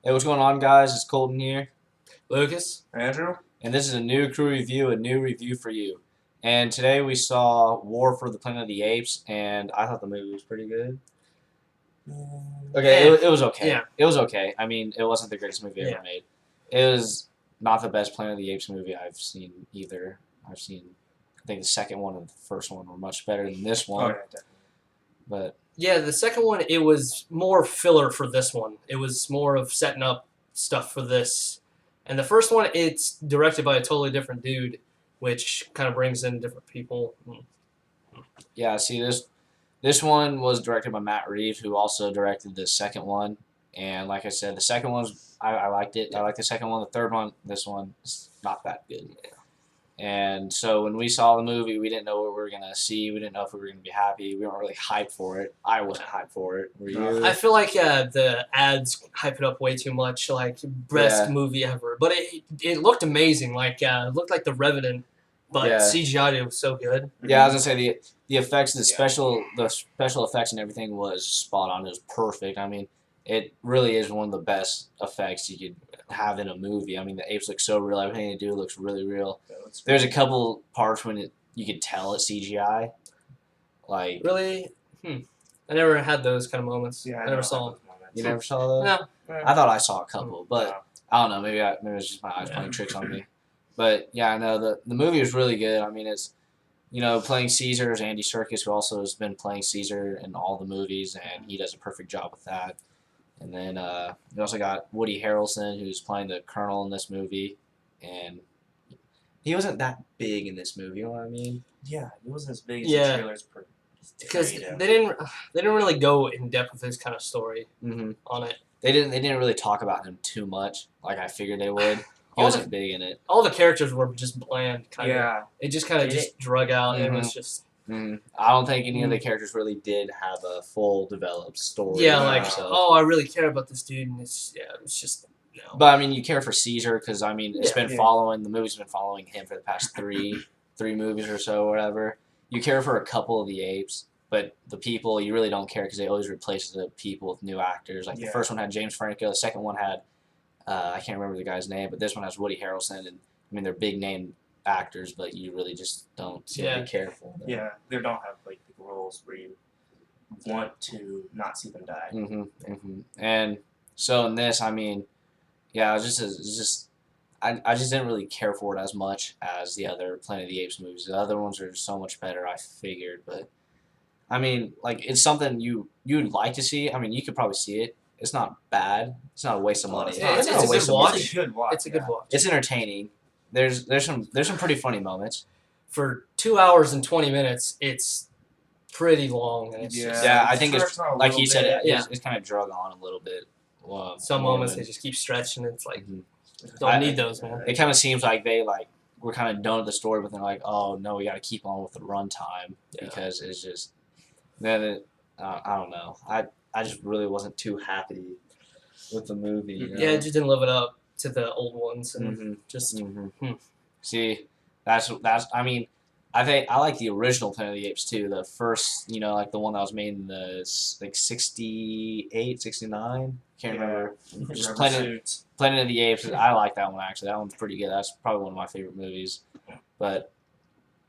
Hey, what's going on, guys? It's Colton here, Lucas? Andrew? and this is a new crew review, a new review for you. And today we saw War for the Planet of the Apes, and I thought the movie was pretty good. Okay, Yeah. it was okay. Yeah. It was okay. I mean, it wasn't the greatest movie Yeah. ever made. It was not the best Planet of the Apes movie I've seen either. I think the second one and the first one were much better than this Oh, one. yeah, definitely. But Yeah, the second one, it was more filler for this one. It was more of setting up stuff for this. And the first one, it's directed by a totally different dude, which kind of brings in different people. yeah, see this one was directed by Matt Reeves, who also directed the second one. And like I said, the second one I liked it. I liked the second one. The third one, this one, is not that good. And so when we saw the movie, we didn't know what we were gonna see. We didn't know if we were gonna be happy. We weren't really hyped for it. I wasn't hyped for it. Were you? I feel like the ads hype it up way too much, like best Yeah. movie ever. But it looked amazing. Like it looked like The Revenant, but Yeah. CGI it was so good. Yeah, I was gonna say the effects, the special effects and everything was spot on. It was perfect. I mean, it really is one of the best effects you could have in a movie. I mean, the apes look so real. Everything they do looks really real. There's a couple parts when you could tell it's CGI. Like Really? I never had those kind of moments. Yeah, I never saw them. you never saw those. No. I thought I saw a couple, but No. I don't know. Maybe it's just my eyes playing tricks on me. But yeah, no, the movie was really good. I mean, it's playing Caesar is Andy Serkis, who also has been playing Caesar in all the movies, and he does a perfect job with that. And then we also got Woody Harrelson, who's playing the Colonel in this movie, and he wasn't that big in this movie. You know what I mean? Yeah, it wasn't as big as Yeah. the trailers Because portrayed him. they didn't really go in depth with his kind of story Mm-hmm. on it. They didn't really talk about him too much, like I figured they would. He All wasn't big in it. All the characters were just bland, kind of. Yeah, It just kind of It- just drug out, and it was just I don't think any of the characters really did have a full developed story. yeah, for like themselves. oh, I really care about this dude, and it's just But I mean, you care for Caesar because I mean, it's Yeah. been following the movie's been following him for the past three movies or so, or whatever. You care for a couple of the apes, but the people you really don't care because they always replace the people with new actors. Like the Yeah. first one had James Franco, the second one had I can't remember the guy's name, but this one has Woody Harrelson, and I mean they're big name actors, but you really just don't seem to care for them. yeah, they don't have like big roles where you want to not see them die. And so in this, I mean, yeah, it's just I just didn't really care for it as much as the other Planet of the Apes movies. The other ones are so much better, I figured. But I mean, like it's something you'd like to see. I mean, you could probably see it. It's not bad. It's not a waste of money. Yeah, It's it's not a a waste good of watch. money. It's a good watch. it's a good watch. It's entertaining. There's some pretty funny moments. For 2 hours and 20 minutes, it's pretty long. And it's just, Yeah, I think it's Stretched out a like little he said. bit. Yeah. It's kind of drug on a little bit. some more moments than- they just keep stretching. It's like Mhm. don't need those, man. It kind of seems like we're kind of done with the story, but they're like, oh no, we got to keep on with the runtime Yeah. because it's just I don't know. I just really wasn't too happy with the movie. You know? Yeah, it just didn't live it up to the old ones, and Mhm. just Mhm. See, that's I mean, I think I like the original Planet of the Apes too. The first, like the one that was made in the like 68, 69. Can't remember. Just Rubber Planet suits. Planet of the Apes. I like that one actually. That one's pretty good. That's probably one of my favorite movies. But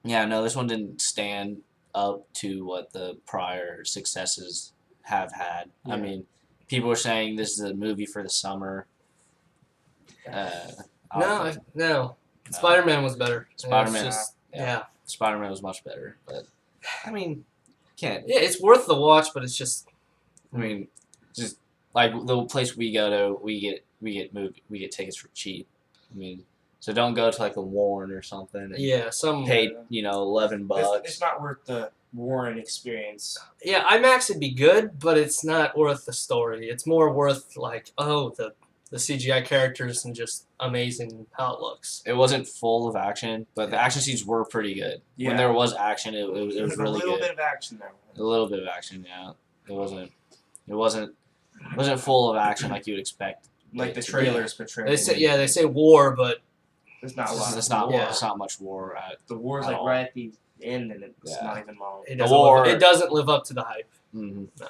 yeah, no, this one didn't stand up to what the prior successes have had. I Yeah. mean, people were saying this is a movie for the summer. I don't no, think- no. Spider-Man was better. Spider-Man, It's just, yeah. yeah. Spider-Man was much better, but I mean, can't. Yeah, it's worth the watch, but it's just I mean, just like the place we go to, we get tickets for cheap. I mean, so don't go to like the Warren or something. And yeah, some pay $11. It's not worth the Warren experience. yeah, IMAX would be good, but it's not worth the story. It's more worth like the CGI characters and just amazing how it looks. It wasn't full of action, but the action scenes were pretty good. Yeah. When there was action, it was There's really a little good. bit of action there. A little bit of action, yeah. It wasn't full of action like you would expect. Like the trailers portray. They say war, but There's not a lot. It's of not war. Yeah. it's not much war at. The war's at like all. right at the end, and it's Yeah. not even long. it The doesn't, war- it doesn't live up to the hype. Mm-hmm. No.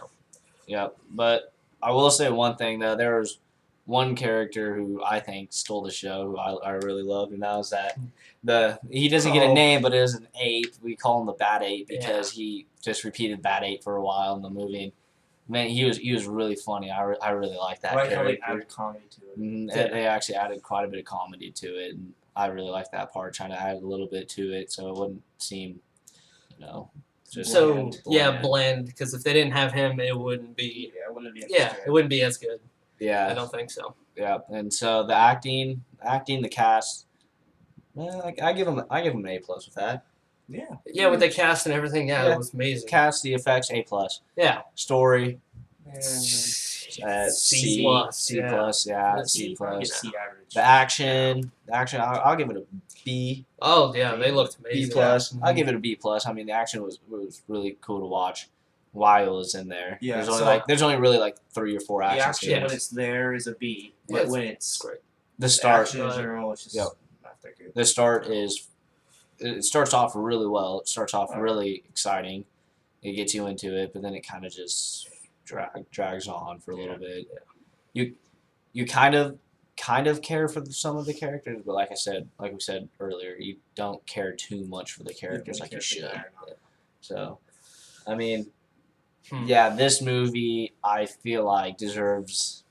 Yeah, but I will say one thing though. one character who I think stole the show, who I really loved, and that was he doesn't get a name, but it is an ape. We call him the Bad Ape because he just repeated Bad Ape for a while in the movie. And, man, he was really funny. I really like that character. How they added comedy to it. They actually added quite a bit of comedy to it, and I really like that part, trying to add a little bit to it so it wouldn't seem, just bland. Because if they didn't have him, it wouldn't be. Yeah, it wouldn't be. It wouldn't be as good. Yeah, I don't think so. Yeah, and so the acting, the cast, I give them an A+ with that. Yeah. Yeah, with the cast and everything, it was amazing. Cast, the effects, A+. Yeah. Story, C+. C+, yeah, C+. C average. The action, I'll give it a B. Oh yeah, they looked amazing. B+. I'll give it a B+. I mean, the action was really cool to watch while it was in there. Yeah, there's only really like 3 or 4 action the scenes. action when it's there is a B, but when it's great. The start, action in general, it's just not that good. The start it starts off really well. It starts off really exciting. It gets you into it, but then it kind of just drags on for a little bit. Yeah. You kind of care for some of the characters, but like we said earlier, you don't care too much for the characters like you should. So, I mean, this movie I feel like deserves.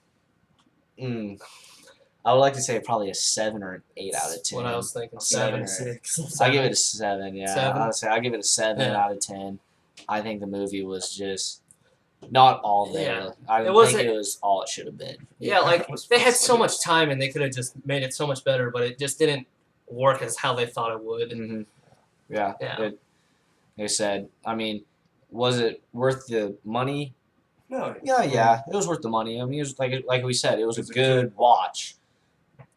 I would like to say probably a 7 or an 8 out of 10. What I was thinking, 7 or 6. I give it a 7. Yeah, 7? Honestly, I give it a 7 out of 10. I think the movie was just not all there. Yeah. I don't think it was all it should have been. Yeah, like they had so much time and they could have just made it so much better, but it just didn't work as how they thought it would. Mm-hmm. Yeah. They said, I mean, was it worth the money? No. Yeah, it was worth the money. I mean, it was like we said, it was a good watch.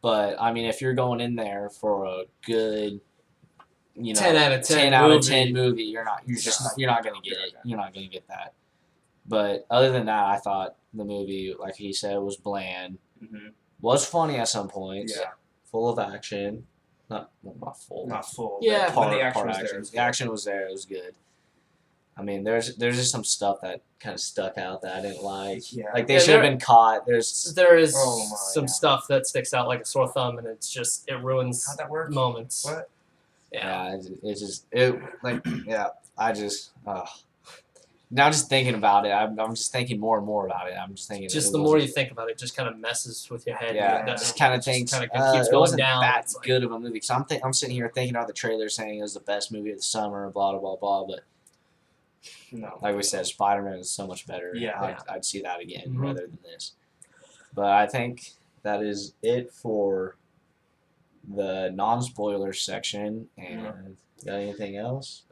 But I mean, if you're going in there for a good, 10 out of 10 movie, you're not gonna get it. You're not gonna get that. But other than that, I thought the movie, like he said, was bland. Mm-hmm. Was funny at some points. Yeah. Full of action. Not full. Not full. Yeah. But the action was there. The action was there. It was good. I mean, there's just some stuff that kind of stuck out that I didn't like. Yeah. Like they should have been caught. There is some stuff that sticks out like a sore thumb, and it ruins How'd that work? moments. What? Yeah, I just now just thinking about it, I'm just thinking more and more about it. I'm just thinking. Just the more you think about it, just kind of messes with your head. Yeah, just kind of think. Keeps it going wasn't down. that good of a movie. Cause I'm sitting here thinking about the trailer, saying it was the best movie of the summer, blah blah blah blah. But no, like we said, Spider-Man is so much better. Yeah, I'd see that again rather than this. But I think that is it for the non-spoiler section. And got anything else?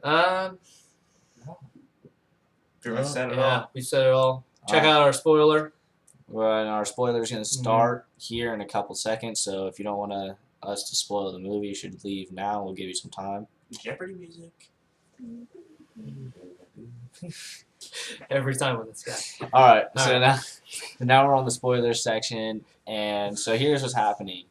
Pretty much said it all. We said it all. Check out our spoiler. Well, and our spoiler is going to start here in a couple seconds. So if you don't want us to spoil the movie, you should leave now. We'll give you some time. Jeopardy music. Every time with this guy. All right. Now we're on the spoiler section, and so here's what's happening.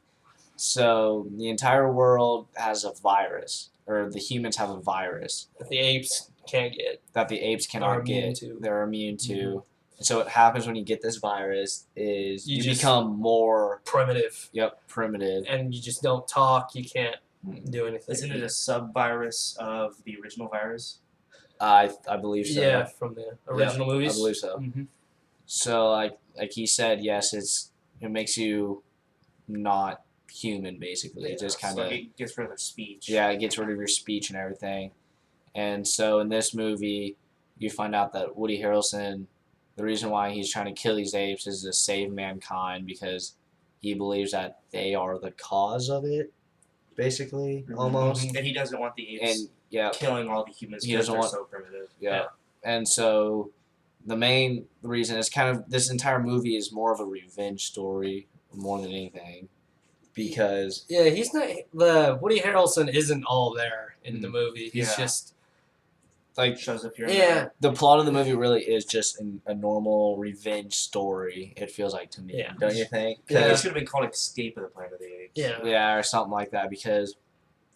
So the entire world has a virus, or the humans have a virus that the apes can't get. That the apes cannot get. They're immune to. And so what happens when you get this virus is you become more primitive. Yep, primitive. And you just don't talk. You can't do anything. Isn't it a sub-virus of the original virus? I believe so. Yeah, from the original movies. I believe so. Mm-hmm. So like he said, yes, it makes you not human basically. It just kind of it gets rid of speech. Yeah, it gets rid of your speech and everything. And so in this movie, you find out that Woody Harrelson, the reason why he's trying to kill these apes is to save mankind because he believes that they are the cause of it, basically, almost. And he doesn't want the apes killing all the humans because they're so primitive. Yeah. And so the main reason is kind of this entire movie is more of a revenge story more than anything. Because he's not the Woody Harrelson isn't all there in the movie. He's just like shows up here. The plot of the movie really is just a normal revenge story. It feels like to me, don't you think? Yeah, it should have been called Escape of the Planet of the Apes. Yeah, or something like that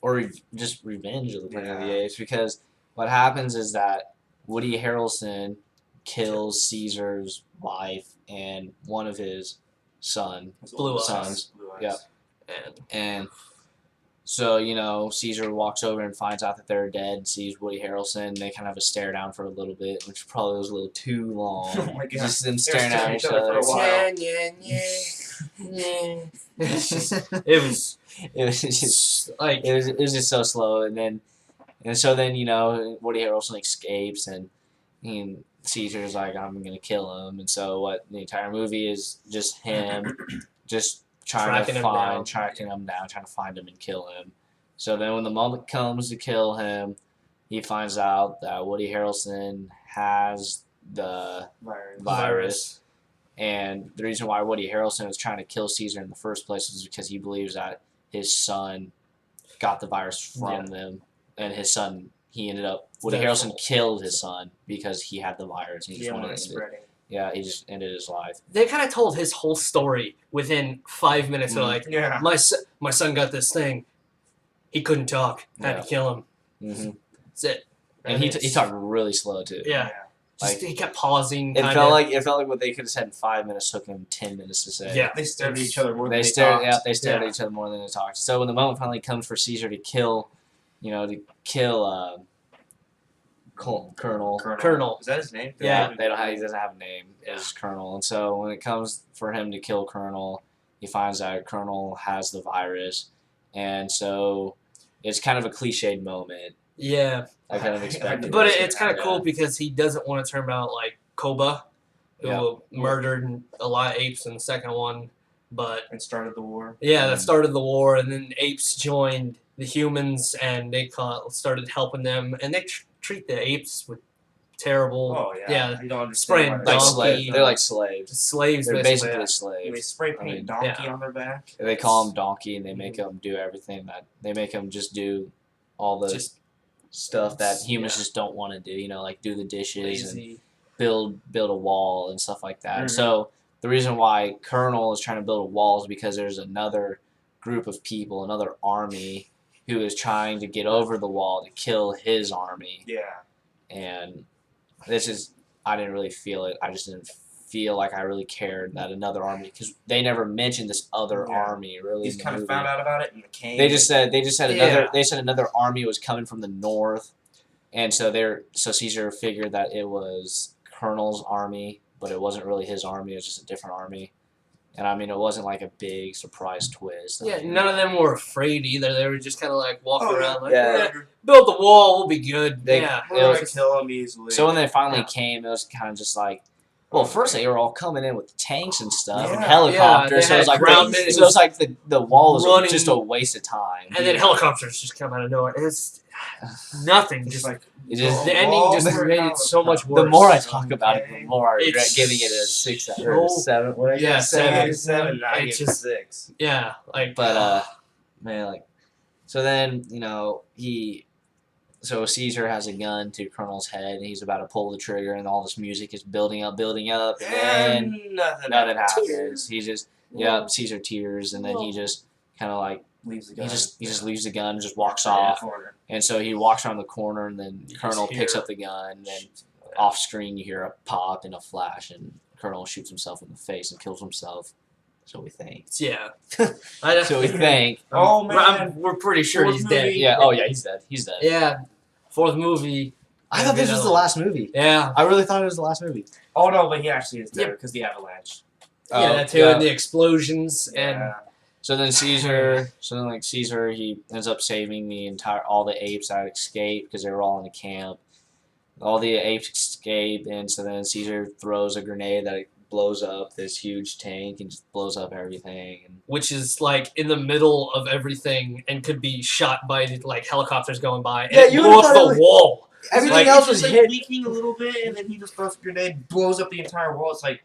or just Revenge of the Planet of the Apes. Because what happens is that Woody Harrelson kills Caesar's wife and one of his son. His Blue oldest eyes. son's blue eyes. Yeah. And And so, Caesar walks over and finds out that they're dead, sees Woody Harrelson. They kind of have a stare down for a little bit, which probably was a little too long. Oh my god. Just them They were staring at each other. for a while. it was It was just like it was just so slow, and so then Woody Harrelson escapes, and Caesar's like, I'm gonna kill him, and so what the entire movie is just him just Tracking him down. tracking him down, trying to find him and kill him. So then when the moment comes to kill him, he finds out that Woody Harrelson has the virus. And the reason why Woody Harrelson was trying to kill Caesar in the first place is because he believes that his son got the virus from them, and his son, Woody Harrelson killed his son because he had the virus. And he just wanted to spreading. Yeah, he just ended his life. They kind of told his whole story within 5 minutes. They're like, Yeah. my son got this thing. He couldn't talk. Had Yeah. to kill him. hmm That's it. And he talked really slow too. Yeah. Just, he kept pausing. It kinda. felt like what they could have said in 5 minutes took him 10 minutes to say. Yeah. They stared at each other more than They they stared. talked. Yeah, they stared Yeah. at each other more than they talked. So when the moment finally comes for Caesar to kill, Colonel. Colonel. Is that his name? Yeah. He doesn't have a name. It's Colonel. And so when it comes for him to kill Colonel, he finds out Colonel has the virus, and so it's kind of a cliched moment. Yeah. I kind of expected. But it. it's kind of Yeah. cool because he doesn't want to turn out like Koba, who Yeah. murdered a lot of apes in the second one. But And started the war. yeah, that started the war, and then apes joined the humans, and they started helping them, and they treat the apes with terrible. Oh yeah. Yeah. You don't Spraying understand. why like they- slaves. They're like slaves. Slaves, They're basically. basically They slaves. spray paint I mean, donkey yeah. on their back. They call him Donkey, and they make him do everything that they make him just do all the Just stuff that humans yeah. just don't want to do. Like do the dishes and lazy. build a wall and stuff like that. Mhm. So the reason why Colonel is trying to build a wall is because there's another group of people, another army, who is trying to get over the wall to kill his army. Yeah. And I didn't really feel it. I just didn't feel like I really cared that another army, because they never mentioned this other Yeah. army really. He's in the kind of movie. found out about it in the cave. They just said Yeah. another army was coming from the north, and so Caesar figured that it was Colonel's army, but it wasn't really his army. It was just a different army, and I mean it wasn't like a big surprise twist. Yeah, I mean, none of them were afraid either. They were just kind of like walking around like, Yeah. build the wall, we'll be good. They- yeah. We're it gonna was- kill him easily. So when they finally Yeah. came, it was kind of just like. Well, first they were all coming in with tanks and stuff and Yeah. helicopters, Yeah, so it was they like had ground so it was like the wall was running- just a waste of time. And then helicopters just come out of nowhere. It's nothing. Just Just like It just, the ending just made it so much worse. the more I talk about it, the more I regret It's giving it a 6 or so- 7. What did I Yeah, give it? 7, I It's give it just- 6. Yeah, like But man, so then so Caesar has a gun to Colonel's head, and he's about to pull the trigger, and all this music is building up, and then nothing happens. He just Caesar tears, and then he just kind of like leaves the he gun. just leaves the gun, just walks Yeah, off, corner. and so he walks around the corner, and then You Colonel just picks hear- up the gun, and then off screen you hear a pop and a flash, and Colonel shoots himself in the face and kills himself. So we think. yeah. So we think. Oh, man. we're pretty sure Fourth he's dead. movie. Yeah. Oh yeah, he's dead. He's dead. Yeah, fourth movie. I thought this was the last movie. Yeah, I really thought it was the last movie. Oh no, but he actually is dead Yeah. because the avalanche. yeah, that too, and the explosions and Yeah. So then Caesar, he ends up saving all the apes that escape because they were all in a camp. All the apes escape, and so then Caesar throws a grenade that blows up this huge tank and just blows up everything. And which is like in the middle of everything and could be shot by like helicopters going by. And Yeah, it you blew would've up thought the it was- wall. everything Like, else It's was just, hit. leaking a little bit, and then he just throws a grenade, blows up the entire wall. It's like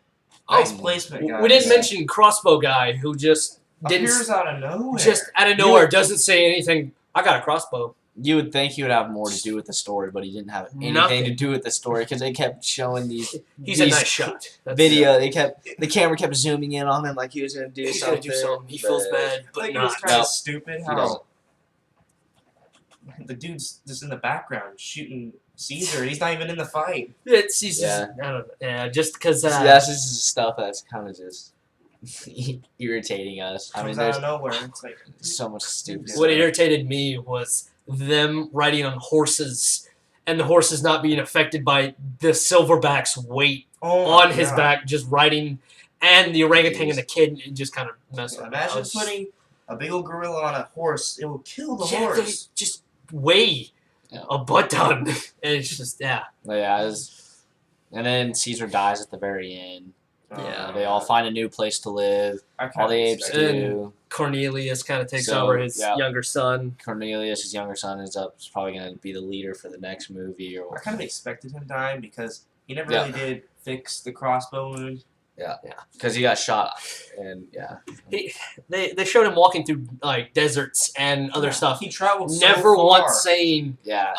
nice Oh. placement, guys. We didn't mention crossbow guy who just Appears didn't out of nowhere. just out of nowhere doesn't say anything. I got a crossbow. You would think he would have more to do with the story, but he didn't have anything Nothing. to do with the story because they kept showing these He's a these nice shot. That's video. The camera kept zooming in on him like he was gonna do He's something. gonna do something. He feels but bad, but Like it not. was kind No. of stupid He how doesn't. the dude's just in the background shooting Caesar. He's not even in the fight. He's Yeah. I don't know. Yeah, just because. See, that's just stuff that's kind of just. irritating us. I mean, Comes out there's of nowhere. It's like so much stupid Yeah. stuff. What irritated me was them riding on horses and the horses not being affected by the silverback's weight my on his God. back, just riding, and the orangutan Jeez. and the kid just kind of messed up. I Imagine was- putting a big old gorilla on a horse. It will kill the yeah, horse. they just weigh Yeah. a butt ton. And it's just, yeah. But yeah, and then Caesar dies at the very end. Yeah. They all find a new place to live. I All the kinda apes expected And- do. Cornelius kind of takes So, over his yeah. younger son. Cornelius, his younger son, is probably going to be the leader for the next movie. I Or kind of expected him dying because he never Yeah. really did fix the crossbow wound. because he got shot, and yeah, They showed him walking through like deserts and other Yeah, stuff. He traveled so Never far. once saying yeah.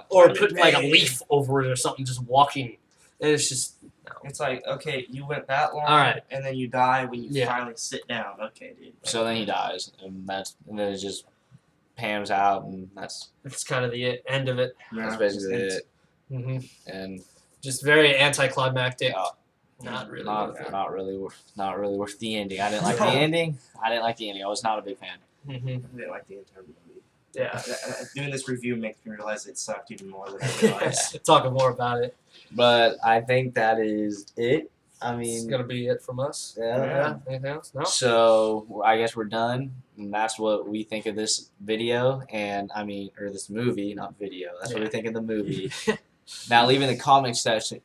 or I'm in put like a pain. leaf over it or something, just walking. And it's just It's like, okay, you went that long, Alright. and then you die when you Yeah. finally sit down. Okay, dude. So then he dies, and then it just pans out, and that's kind of the end of it. that's basically it. hmm And Just very anticlimactic. Yeah. Not really. not really worth the ending. I didn't like the ending. I was not a big fan. hmm I didn't like the entire movie. Yeah. Doing this review makes me realize it sucked even more than I realized. Talking more about it. But I think that is it. I It's mean, gonna be it from us. yeah. Yeah. Anything else? No. So I guess we're done. And that's what we think of this video, or this movie, not video. That's what we Yeah. think of the movie. Now, leave in the comment section.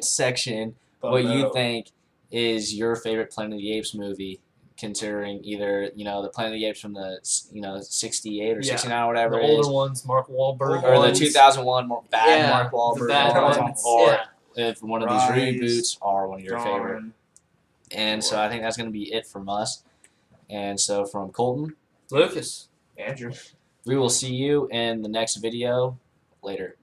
Section what you think is your favorite Planet of the Apes movie, considering either the Planet of the Apes from the 68 or Yeah. 69 or whatever The it is, older ones, Mark Wahlberg. or the ones. 2001 bad Yeah, Mark the Wahlberg bad one, ones. or Yeah. if one of these Rise, reboots are one of your favorite. Dawn. And so I think that's going to be it from us. And so from Colton, Lucas. Andrew. we will see you in the next video later.